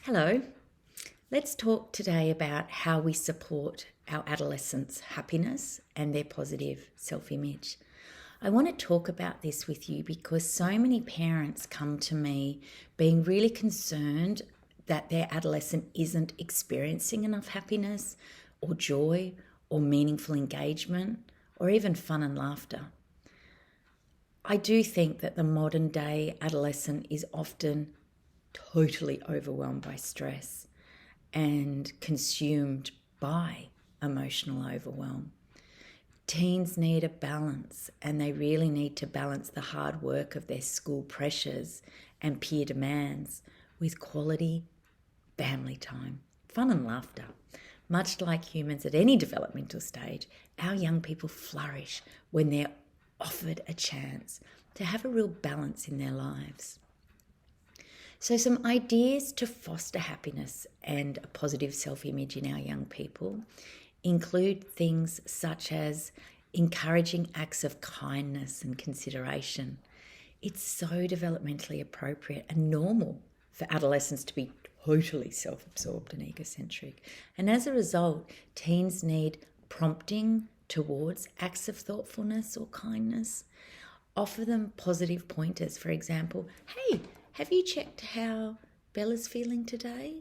Hello. Let's talk today about how we support our adolescents' happiness and their positive self-image. I want to talk about this with you because so many parents come to me being really concerned that their adolescent isn't experiencing enough happiness or joy or meaningful engagement or even fun and laughter. I do think that the modern day adolescent is often totally overwhelmed by stress and consumed by emotional overwhelm. Teens need a balance, and they really need to balance the hard work of their school pressures and peer demands with quality family time, fun and laughter. Much like humans at any developmental stage, our young people flourish when they're offered a chance to have a real balance in their lives. So some ideas to foster happiness and a positive self-image in our young people include things such as encouraging acts of kindness and consideration. It's so developmentally appropriate and normal for adolescents to be totally self-absorbed and egocentric. And as a result, teens need prompting towards acts of thoughtfulness or kindness. Offer them positive pointers. For example, hey, have you checked how Bella's feeling today?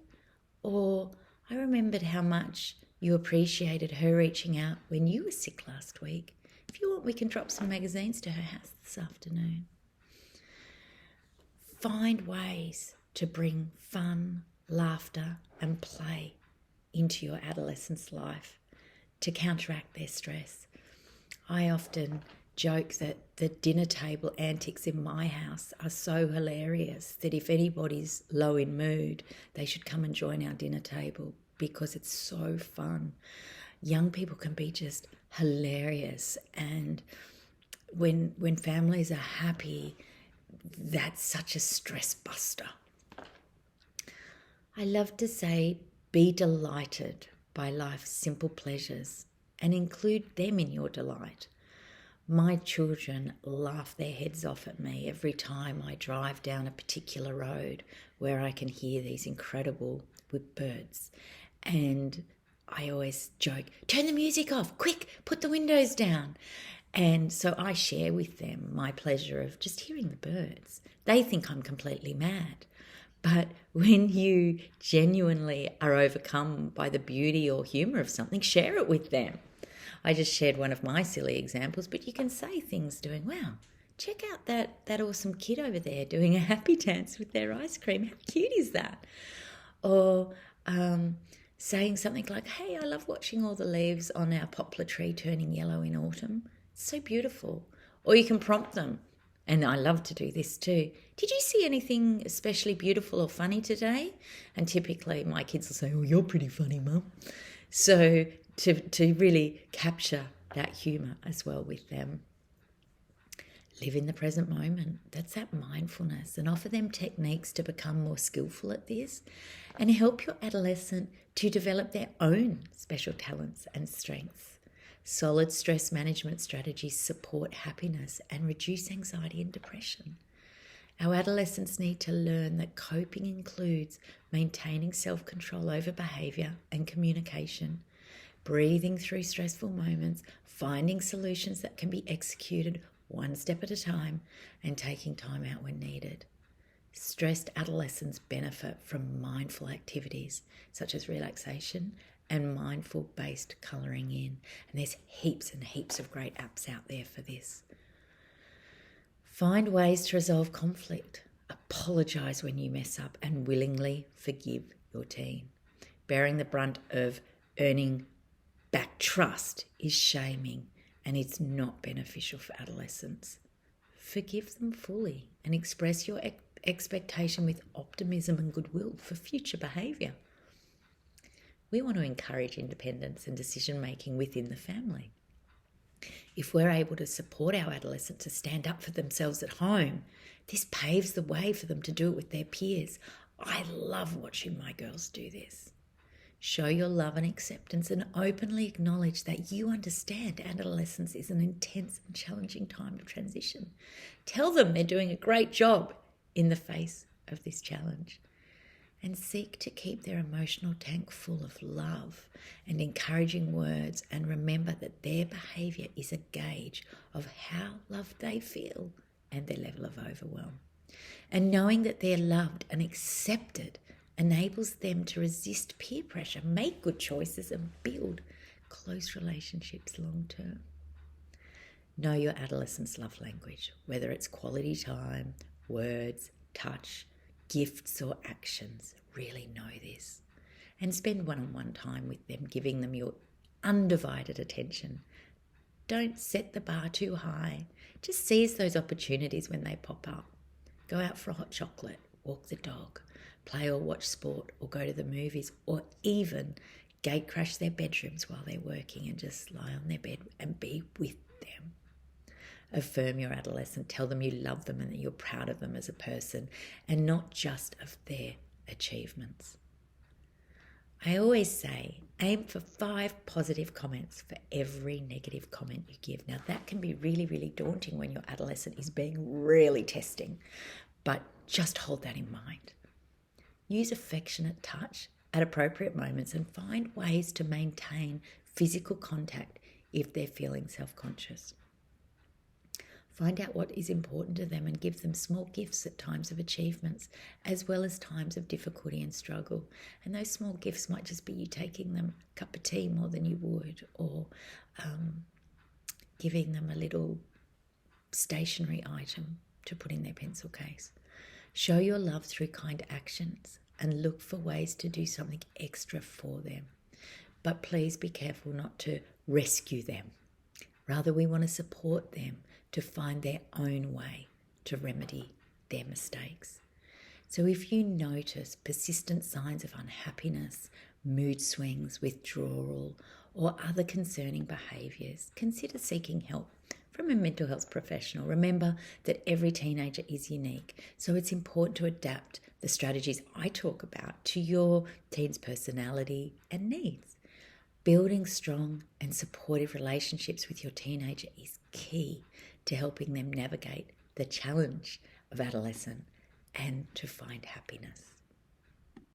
Or I remembered how much you appreciated her reaching out when you were sick last week. If you want, we can drop some magazines to her house this afternoon. Find ways to bring fun, laughter, and play into your adolescent's life to counteract their stress. I often joke that the dinner table antics in my house are so hilarious that if anybody's low in mood, they should come and join our dinner table because it's so fun. Young people can be just hilarious, and when families are happy, that's such a stress buster. I love to say, be delighted by life's simple pleasures and include them in your delight. My children laugh their heads off at me every time I drive down a particular road where I can hear these incredible birds. And I always joke, turn the music off, quick, put the windows down. And so I share with them my pleasure of just hearing the birds. They think I'm completely mad. But when you genuinely are overcome by the beauty or humour of something, share it with them. I just shared one of my silly examples, but you can say things doing, wow, check out that awesome kid over there doing a happy dance with their ice cream. How cute is that? Or saying something like, hey, I love watching all the leaves on our poplar tree turning yellow in autumn. It's so beautiful. Or you can prompt them, and I love to do this too. Did you see anything especially beautiful or funny today? And typically my kids will say, oh, you're pretty funny, Mum. So to really capture that humour as well with them. Live in the present moment. That's that mindfulness, and offer them techniques to become more skillful at this and help your adolescent to develop their own special talents and strengths. Solid stress management strategies support happiness and reduce anxiety and depression. Our adolescents need to learn that coping includes maintaining self-control over behaviour and communication, breathing through stressful moments, finding solutions that can be executed one step at a time, and taking time out when needed. Stressed adolescents benefit from mindful activities such as relaxation and mindful-based colouring in. And there's heaps and heaps of great apps out there for this. Find ways to resolve conflict. Apologise when you mess up and willingly forgive your teen. Bearing the brunt of earning back trust is shaming, and it's not beneficial for adolescents. Forgive them fully and express your expectation with optimism and goodwill for future behaviour. We want to encourage independence and decision-making within the family. If we're able to support our adolescents to stand up for themselves at home, this paves the way for them to do it with their peers. I love watching my girls do this. Show your love and acceptance and openly acknowledge that you understand adolescence is an intense and challenging time of transition. Tell them they're doing a great job in the face of this challenge. and seek to keep their emotional tank full of love and encouraging words, and remember that their behaviour is a gauge of how loved they feel and their level of overwhelm. And knowing that they're loved and accepted enables them to resist peer pressure, make good choices, and build close relationships long term. Know your adolescent's love language, whether it's quality time, words, touch, gifts, or actions. Really know this. And spend one-on-one time with them, giving them your undivided attention. Don't set the bar too high. Just seize those opportunities when they pop up. Go out for a hot chocolate, walk the dog, play or watch sport, or go to the movies, or even gate crash their bedrooms while they're working and just lie on their bed and be with them. Affirm your adolescent. Tell them you love them and that you're proud of them as a person, and not just of their achievements. I always say, aim for 5 positive comments for every negative comment you give. Now, that can be really, really daunting when your adolescent is being really testing, but just hold that in mind. Use affectionate touch at appropriate moments and find ways to maintain physical contact if they're feeling self-conscious. Find out what is important to them and give them small gifts at times of achievements, as well as times of difficulty and struggle. And those small gifts might just be you taking them a cup of tea more than you would, or giving them a little stationery item to put in their pencil case. Show your love through kind actions and look for ways to do something extra for them. But please be careful not to rescue them. Rather, we want to support them to find their own way to remedy their mistakes. So if you notice persistent signs of unhappiness, mood swings, withdrawal, or other concerning behaviours, consider seeking help from a mental health professional. Remember that every teenager is unique, so it's important to adapt the strategies I talk about to your teen's personality and needs. Building strong and supportive relationships with your teenager is key to helping them navigate the challenge of adolescence and to find happiness.